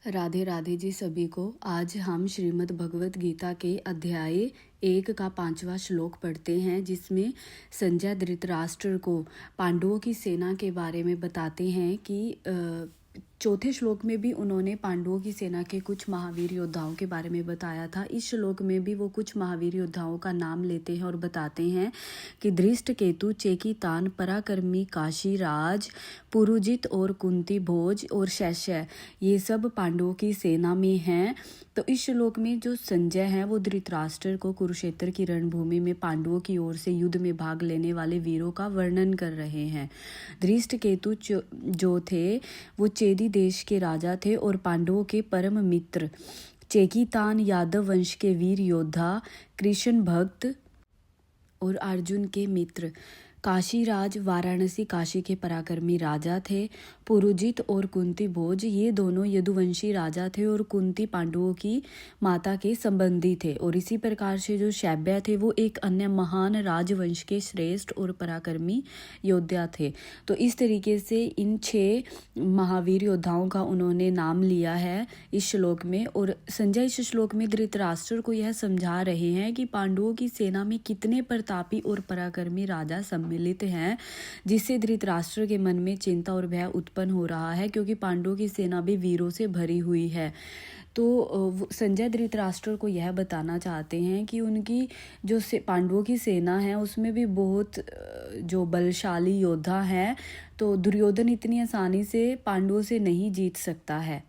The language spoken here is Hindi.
राधे राधे जी सभी को। आज हम श्रीमद् भगवत गीता के अध्याय 1 का 5वां श्लोक पढ़ते हैं, जिसमें संजय धृतराष्ट्र को पांडवों की सेना के बारे में बताते हैं कि चौथे श्लोक में भी उन्होंने पांडवों की सेना के कुछ महावीर योद्धाओं के बारे में बताया था। इस श्लोक में भी वो कुछ महावीर योद्धाओं का नाम लेते हैं और बताते हैं कि धृष्टकेतु, चेकितान, पराक्रमी काशीराज, पुरुजित और कुंती भोज और शैशय, ये सब पांडवों की सेना में हैं। तो इस श्लोक में जो संजय हैं वो धृतराष्ट्र को कुरुक्षेत्र की रणभूमि में पांडवों की ओर से युद्ध में भाग लेने वाले वीरों का वर्णन कर रहे हैं। धृष्टकेतु जो थे वो चेदी देश के राजा थे और पांडवों के परम मित्र। चेकितान यादव वंश के वीर योद्धा, कृष्ण भक्त और अर्जुन के मित्र। काशीराज वाराणसी काशी के पराक्रमी राजा थे। पुरुजित और कुंती भोज, ये दोनों यदुवंशी राजा थे और कुंती पांडवों की माता के संबंधी थे। और इसी प्रकार से जो शैब्य थे वो एक अन्य महान राजवंश के श्रेष्ठ और पराक्रमी योद्धा थे। तो इस तरीके से इन 6 महावीर योद्धाओं का उन्होंने नाम लिया है इस श्लोक में। और संजय इस श्लोक में धृतराष्ट्र को यह समझा रहे हैं कि पांडवों की सेना में कितने प्रतापी और पराक्रमी राजा सम्मिलित हैं, जिससे धृतराष्ट्र के मन में चिंता और भय उत्पन्न हो रहा है, क्योंकि पांडवों की सेना भी वीरों से भरी हुई है। तो संजय धृतराष्ट्र को यह बताना चाहते हैं कि उनकी जो पांडवों की सेना है उसमें भी बहुत जो बलशाली योद्धा हैं, तो दुर्योधन इतनी आसानी से पांडवों से नहीं जीत सकता है।